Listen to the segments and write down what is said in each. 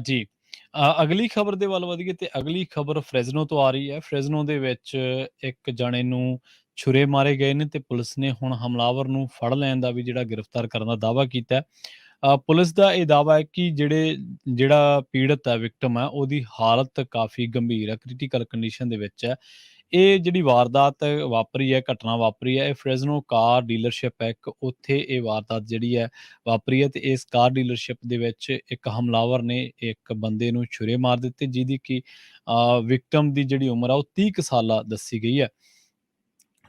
ਜੀ। ਅਗਲੀ ਖਬਰ ਦੇ ਵੱਲ ਵਧੀਏ ਤੇ ਅਗਲੀ ਖਬਰ ਫ੍ਰੈਜ਼ਨੋ ਤੋਂ ਆ ਰਹੀ ਹੈ। ਫ੍ਰੈਜ਼ਨੋ ਦੇ ਵਿੱਚ ਇੱਕ ਜਣੇ ਨੂੰ ਛੁਰੇ ਮਾਰੇ ਗਏ ਨੇ ਤੇ ਪੁਲਿਸ ਨੇ ਹੁਣ ਹਮਲਾਵਰ ਨੂੰ ਫੜ ਲੈਣ ਦਾ ਵੀ ਜਿਹੜਾ ਗ੍ਰਿਫਤਾਰ ਕਰਨ ਦਾ ਦਾਅਵਾ ਕੀਤਾ ਹੈ। ਪੁਲਿਸ ਦਾ ਇਹ ਦਾਅਵਾ ਹੈ ਕਿ ਜਿਹੜਾ ਪੀੜਤ ਹੈ, ਵਿਕਟਮ ਹੈ, ਉਹਦੀ ਹਾਲਤ ਕਾਫੀ ਗੰਭੀਰ ਹੈ, ਕ੍ਰਿਟੀਕਲ ਕੰਡੀਸ਼ਨ ਦੇ ਵਿੱਚ ਹੈ। ਇਹ ਜਿਹੜੀ ਵਾਰਦਾਤ ਵਾਪਰੀ ਹੈ, ਘਟਨਾ ਵਾਪਰੀ ਹੈ, ਇਹ ਫ੍ਰੈਜ਼ਨੋ ਕਾਰ ਡੀਲਰਸ਼ਿਪ ਹੈ ਇੱਕ, ਉੱਥੇ ਇਹ ਵਾਰਦਾਤ ਜਿਹੜੀ ਹੈ ਵਾਪਰੀ ਹੈ ਤੇ ਇਸ ਕਾਰ ਡੀਲਰਸ਼ਿਪ ਦੇ ਵਿੱਚ ਇੱਕ ਹਮਲਾਵਰ ਨੇ ਇੱਕ ਬੰਦੇ ਨੂੰ ਛੁਰੇ ਮਾਰ ਦਿੱਤੇ, ਜਿਹਦੀ ਕਿ ਵਿਕਟਮ ਦੀ ਜਿਹੜੀ ਉਮਰ ਆ ਉਹ 30 ਕੁ ਸਾਲਾਂ ਦੱਸੀ ਗਈ ਹੈ।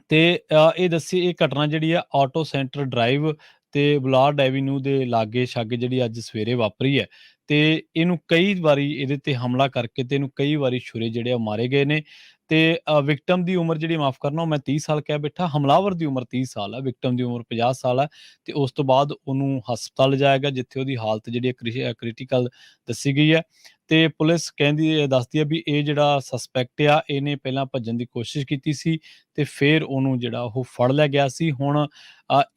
ਤੇ ਇਹ ਘਟਨਾ ਜਿਹੜੀ ਆ ਆਟੋ ਸੈਂਟਰ ਡਰਾਈਵ ਤੇ ਬੁਲਾਰਡ ਐਵੀਨਿਊ ਦੇ ਲਾਗੇ-ਛਾਗੇ ਜਿਹੜੀ ਅੱਜ ਸਵੇਰੇ ਵਾਪਰੀ ਹੈ ਤੇ ਇਹਨੂੰ ਕਈ ਵਾਰੀ ਇਹਦੇ ਤੇ ਹਮਲਾ ਕਰਕੇ ਤੇ ਇਹਨੂੰ ਕਈ ਵਾਰੀ ਛੁਰੇ ਜਿਹੜੇ ਆ ਉਹ ਮਾਰੇ ਗਏ ਨੇ ਤੇ ਵਿਕਟਮ ਦੀ ਉਮਰ ਜਿਹੜੀ ਮਾਫ਼ ਕਰਨਾ ਉਹ ਮੈਂ 30 ਸਾਲ ਕਹਿ ਬੈਠਾ, ਹਮਲਾਵਰ ਦੀ ਉਮਰ 30 ਸਾਲ ਹੈ, ਵਿਕਟਮ ਦੀ ਉਮਰ 50 ਸਾਲ ਹੈ ਤੇ ਉਸ ਤੋਂ ਬਾਅਦ ਉਹਨੂੰ ਹਸਪਤਾਲ ਲਿਜਾਇਆ ਗਿਆ ਜਿੱਥੇ ਉਹਦੀ ਹਾਲਤ ਜਿਹੜੀ ਹੈ ਕ੍ਰਿਟੀਕਲ ਦੱਸੀ ਗਈ ਹੈ ਤੇ ਪੁਲਿਸ ਦੱਸਦੀ ਹੈ ਵੀ ਇਹ ਜਿਹੜਾ ਸਸਪੈਕਟ ਆ ਇਹਨੇ ਪਹਿਲਾਂ ਭੱਜਣ ਦੀ ਕੋਸ਼ਿਸ਼ ਕੀਤੀ ਸੀ ਤੇ ਫਿਰ ਉਹਨੂੰ ਜਿਹੜਾ ਉਹ ਫੜ ਲਿਆ ਗਿਆ ਸੀ। ਹੁਣ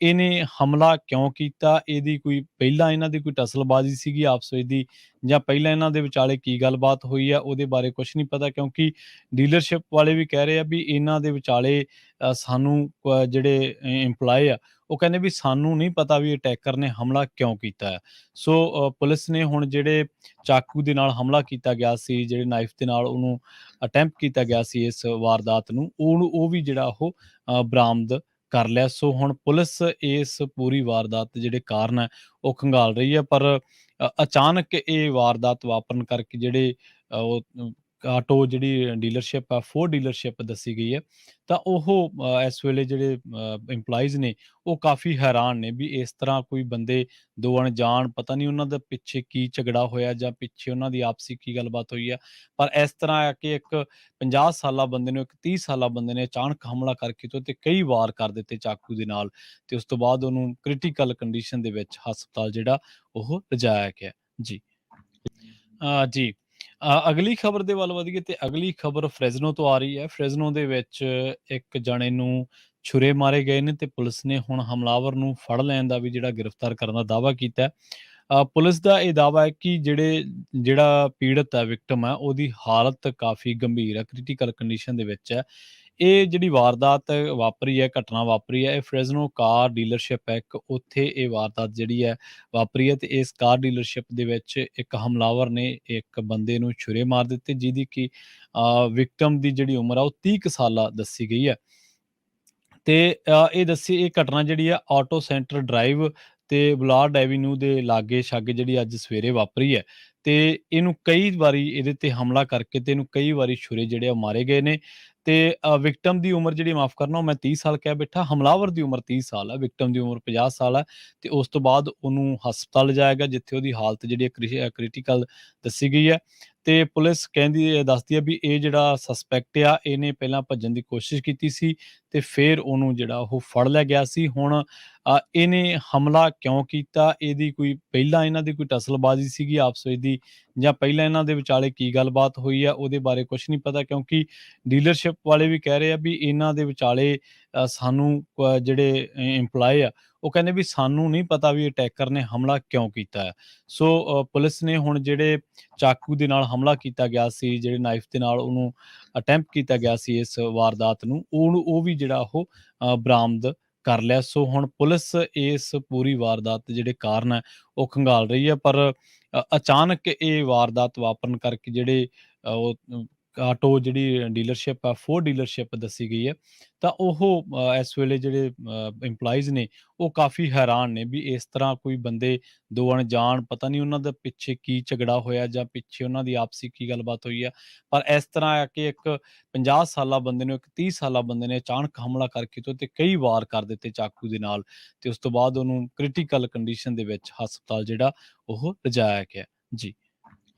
ਇਹਨੇ ਹਮਲਾ ਕਿਉਂ ਕੀਤਾ? ਇਹਦੀ ਕੋਈ ਪਹਿਲਾਂ ਇਹਨਾਂ ਦੀ ਕੋਈ ਟਸਲਬਾਜ਼ੀ ਸੀਗੀ ਆਪਸ ਵਿੱਚ ਦੀ ਜਾਂ ਪਹਿਲਾਂ ਇਹਨਾਂ ਦੇ ਵਿਚਾਲੇ ਕੀ ਗੱਲਬਾਤ ਹੋਈ ਆ ਉਹਦੇ ਬਾਰੇ ਕੁਛ ਨਹੀਂ ਪਤਾ ਕਿਉਂਕਿ ਡੀਲਰਸ਼ਿਪ ਵਾਲੇ ਵੀ ਕਹਿ ਰਹੇ ਆ ਵੀ ਇਹਨਾਂ ਦੇ ਵਿਚਾਲੇ ਸਾਨੂੰ ਜਿਹੜੇ ਇੰਪਲਾਈ ਆ ਉਹ ਕਹਿੰਦੇ ਵੀ ਸਾਨੂੰ ਨਹੀਂ ਪਤਾ ਵੀ ਅਟੈਕਰ ਨੇ ਹਮਲਾ ਕਿਉਂ ਕੀਤਾ ਹੈ। ਸੋ ਪੁਲਿਸ ਨੇ ਹੁਣ ਜਿਹੜੇ ਚਾਕੂ ਦੇ ਨਾਲ ਹਮਲਾ ਕੀਤਾ ਗਿਆ ਸੀ, ਜਿਹੜੇ ਨਾਈਫ ਦੇ ਨਾਲ ਉਹਨੂੰ ਅਟੈਂਪਟ ਕੀਤਾ ਗਿਆ ਸੀ ਇਸ ਵਾਰਦਾਤ ਨੂੰ, ਉਹ ਵੀ ਜਿਹੜਾ ਉਹ ਬਰਾਮਦ ਕਰ ਲਿਆ। ਸੋ ਹੁਣ ਪੁਲਿਸ ਇਸ ਪੂਰੀ ਵਾਰਦਾਤ ਦੇ ਜਿਹੜੇ ਕਾਰਨ ਹੈ ਉਹ ਖੰਗਾਲ ਰਹੀ ਹੈ ਪਰ ਅਚਾਨਕ ਇਹ ਵਾਰਦਾਤ ਵਾਪਰਨ ਕਰਕੇ ਜਿਹੜੇ ਆਟੋ ਜਿਹੜੀ ਡੀਲਰਸ਼ਿਪ ਆ, ਫੋਰਡ ਡੀਲਰਸ਼ਿਪ ਦੱਸੀ ਗਈ ਹੈ ਤਾਂ ਉਹ ਇਸ ਵੇਲੇ ਜਿਹੜੇ ਇੰਪਲਾਈਜ਼ ਨੇ ਉਹ ਕਾਫੀ ਹੈਰਾਨ ਨੇ ਵੀ ਇਸ ਤਰ੍ਹਾਂ ਕੋਈ ਬੰਦੇ ਦੋ ਅਣਜਾਣ, ਪਤਾ ਨਹੀਂ ਉਹਨਾਂ ਦਾ ਪਿੱਛੇ ਕੀ ਝਗੜਾ ਹੋਇਆ ਜਾਂ ਪਿੱਛੇ ਉਹਨਾਂ ਦੀ ਆਪਸੀ ਕੀ ਗੱਲਬਾਤ ਹੋਈ ਆ, ਪਰ ਇਸ ਤਰ੍ਹਾਂ ਆ ਕਿ ਇੱਕ 50 ਸਾਲਾ ਬੰਦੇ ਨੂੰ, ਇੱਕ 30 ਸਾਲਾ ਬੰਦੇ ਨੇ ਅਚਾਨਕ ਹਮਲਾ ਕਰਕੇ ਤੇ ਕਈ ਵਾਰ ਕਰ ਦਿੱਤੇ ਚਾਕੂ ਦੇ ਨਾਲ ਤੇ ਉਸ ਤੋਂ ਬਾਅਦ ਉਹਨੂੰ ਕ੍ਰਿਟੀਕਲ ਕੰਡੀਸ਼ਨ ਦੇ ਵਿੱਚ ਹਸਪਤਾਲ ਜਿਹੜਾ ਉਹ ਲਿਜਾਇਆ ਗਿਆ। ਜੀ। ਜੀ। ਅਗਲੀ ਖਬਰ ਦੇ ਵੱਲ ਵਧੀਏ ਤੇ ਅਗਲੀ ਖਬਰ ਫ੍ਰੈਜ਼ਨੋ ਤੋਂ ਆ ਰਹੀ ਹੈ। ਫ੍ਰੈਜ਼ਨੋ ਦੇ ਵਿੱਚ ਇੱਕ ਜਣੇ ਨੂੰ ਛੁਰੇ ਮਾਰੇ ਗਏ ਨੇ ਤੇ ਪੁਲਿਸ ਨੇ ਹੁਣ ਹਮਲਾਵਰ ਨੂੰ ਫੜ ਲੈਣ ਦਾ ਵੀ ਜਿਹੜਾ ਗ੍ਰਿਫਤਾਰ ਕਰਨ ਦਾ ਦਾਅਵਾ ਕੀਤਾ ਹੈ। ਪੁਲਿਸ ਦਾ ਇਹ ਦਾਅਵਾ ਹੈ ਕਿ ਜਿਹੜਾ ਪੀੜਤ ਹੈ, ਵਿਕਟਮ ਹੈ, ਉਹਦੀ ਹਾਲਤ ਕਾਫੀ ਗੰਭੀਰ ਹੈ, ਕ੍ਰਿਟੀਕਲ ਕੰਡੀਸ਼ਨ ਦੇ ਵਿੱਚ ਹੈ। ਇਹ ਜਿਹੜੀ ਵਾਰਦਾਤ ਵਾਪਰੀ ਹੈ, ਘਟਨਾ ਵਾਪਰੀ ਹੈ, ਇਹ ਫ੍ਰੈਜ਼ਨੋ ਕਾਰ ਡੀਲਰਸ਼ਿਪ ਹੈ ਇੱਕ, ਉੱਥੇ ਇਹ ਵਾਰਦਾਤ ਜਿਹੜੀ ਹੈ ਵਾਪਰੀ ਹੈ ਤੇ ਇਸ ਕਾਰ ਡੀਲਰਸ਼ਿਪ ਦੇ ਵਿੱਚ ਇੱਕ ਹਮਲਾਵਰ ਨੇ ਇੱਕ ਬੰਦੇ ਨੂੰ ਛੁਰੇ ਮਾਰ ਦਿੱਤੇ, ਜਿਹਦੀ ਕਿ ਵਿਕਟਮ ਦੀ ਜਿਹੜੀ ਉਮਰ ਆ ਉਹ 30 ਕੁ ਸਾਲਾਂ ਦੱਸੀ ਗਈ ਹੈ ਤੇ ਇਹ ਘਟਨਾ ਜਿਹੜੀ ਆ ਆਟੋ ਸੈਂਟਰ ਡਰਾਈਵ ਤੇ ਬੁਲਾਰਡ ਐਵੀਨਿਊ ਦੇ ਲਾਗੇ-ਛਾਗੇ ਜਿਹੜੀ ਅੱਜ ਸਵੇਰੇ ਵਾਪਰੀ ਹੈ ਤੇ ਇਹਨੂੰ ਕਈ ਵਾਰੀ ਇਹਦੇ ਤੇ ਹਮਲਾ ਕਰਕੇ ਤੇ ਇਹਨੂੰ ਕਈ ਵਾਰੀ ਛੁਰੇ ਜਿਹੜੇ ਆ ਮਾਰੇ ਗਏ ਨੇ ਤੇ ਵਿਕਟਮ ਦੀ ਉਮਰ ਜਿਹੜੀ ਮਾਫ਼ ਕਰਨਾ ਉਹ ਮੈਂ 30 ਸਾਲ ਕਹਿ ਬੈਠਾ, ਹਮਲਾਵਰ ਦੀ ਉਮਰ 30 ਸਾਲ ਹੈ, ਵਿਕਟਮ ਦੀ ਉਮਰ 50 ਸਾਲ ਹੈ ਤੇ ਉਸ ਤੋਂ ਬਾਅਦ ਉਹਨੂੰ ਹਸਪਤਾਲ ਲਿਜਾਇਆ ਗਿਆ ਜਿੱਥੇ ਉਹਦੀ ਹਾਲਤ ਜਿਹੜੀ ਹੈ ਕ੍ਰਿਟੀਕਲ ਦੱਸੀ ਗਈ ਹੈ ਤੇ ਪੁਲਿਸ ਦੱਸਦੀ ਹੈ ਵੀ ਇਹ ਜਿਹੜਾ ਸਸਪੈਕਟ ਆ ਇਹਨੇ ਪਹਿਲਾਂ ਭੱਜਣ ਦੀ ਕੋਸ਼ਿਸ਼ ਕੀਤੀ ਸੀ ਤੇ ਫਿਰ ਉਹਨੂੰ ਜਿਹੜਾ ਉਹ ਫੜ ਲਿਆ ਗਿਆ ਸੀ। ਹੁਣ ਇਹਨੇ ਹਮਲਾ ਕਿਉਂ ਕੀਤਾ? ਇਹਦੀ ਕੋਈ ਪਹਿਲਾਂ ਇਹਨਾਂ ਦੀ ਕੋਈ ਟਸਲਬਾਜ਼ੀ ਸੀਗੀ ਆਪਸ ਵਿੱਚ ਦੀ ਜਾਂ ਪਹਿਲਾਂ ਇਹਨਾਂ ਦੇ ਵਿਚਾਲੇ ਕੀ ਗੱਲਬਾਤ ਹੋਈ ਆ ਉਹਦੇ ਬਾਰੇ ਕੁਛ ਨਹੀਂ ਪਤਾ ਕਿਉਂਕਿ ਡੀਲਰਸ਼ਿਪ ਵਾਲੇ ਵੀ ਕਹਿ ਰਹੇ ਆ ਵੀ ਇਹਨਾਂ ਦੇ ਵਿਚਾਲੇ ਸਾਨੂੰ ਜਿਹੜੇ ਇੰਪਲਾਈ ਆ ਉਹ ਕਹਿੰਦੇ ਵੀ ਸਾਨੂੰ ਨਹੀਂ ਪਤਾ ਵੀ ਅਟੈਕਰ ਨੇ ਹਮਲਾ ਕਿਉਂ ਕੀਤਾ ਹੈ। ਸੋ ਪੁਲਿਸ ਨੇ ਹੁਣ ਜਿਹੜੇ ਚਾਕੂ ਦੇ ਨਾਲ ਹਮਲਾ ਕੀਤਾ ਗਿਆ ਸੀ, ਜਿਹੜੇ ਨਾਈਫ ਦੇ ਨਾਲ ਉਹਨੂੰ ਅਟੈਂਪਟ ਕੀਤਾ ਗਿਆ ਸੀ ਇਸ ਵਾਰਦਾਤ ਨੂੰ, ਉਹ ਵੀ ਜਿਹੜਾ ਉਹ ਬਰਾਮਦ ਕਰ ਲਿਆ। ਸੋ ਹੁਣ ਪੁਲਿਸ ਇਸ ਪੂਰੀ ਵਾਰਦਾਤ ਦੇ ਜਿਹੜੇ ਕਾਰਨ ਹੈ ਉਹ ਖੰਗਾਲ ਰਹੀ ਹੈ ਪਰ ਅਚਾਨਕ ਇਹ ਵਾਰਦਾਤ ਵਾਪਰਨ ਕਰਕੇ ਜਿਹੜੇ ਉਹ ਆਟੋ ਜਿਹੜੀ ਡੀਲਰਸ਼ਿਪ ਆ, ਫੋਰਡ ਡੀਲਰਸ਼ਿਪ ਦੱਸੀ ਗਈ ਹੈ ਤਾਂ ਉਹ ਇਸ ਵੇਲੇ ਜਿਹੜੇ ਇੰਪਲਾਈਜ਼ ਨੇ ਉਹ ਕਾਫੀ ਹੈਰਾਨ ਨੇ ਵੀ ਇਸ ਤਰ੍ਹਾਂ ਕੋਈ ਬੰਦੇ ਦੋ ਅਣਜਾਣ, ਪਤਾ ਨਹੀਂ ਉਹਨਾਂ ਦਾ ਪਿੱਛੇ ਕੀ ਝਗੜਾ ਹੋਇਆ ਜਾਂ ਪਿੱਛੇ ਉਹਨਾਂ ਦੀ ਆਪਸੀ ਕੀ ਗੱਲਬਾਤ ਹੋਈ ਆ, ਪਰ ਇਸ ਤਰ੍ਹਾਂ ਆ ਕਿ ਇੱਕ 50 ਸਾਲਾ ਬੰਦੇ ਨੂੰ, ਇੱਕ 30 ਸਾਲਾ ਬੰਦੇ ਨੇ ਅਚਾਨਕ ਹਮਲਾ ਕਰਕੇ ਤੇ ਕਈ ਵਾਰ ਕਰ ਦਿੱਤੇ ਚਾਕੂ ਦੇ ਨਾਲ ਤੇ ਉਸ ਤੋਂ ਬਾਅਦ ਉਹਨੂੰ ਕ੍ਰਿਟੀਕਲ ਕੰਡੀਸ਼ਨ ਦੇ ਵਿੱਚ ਹਸਪਤਾਲ ਜਿਹੜਾ ਉਹ ਲਿਜਾਇਆ ਗਿਆ। ਜੀ।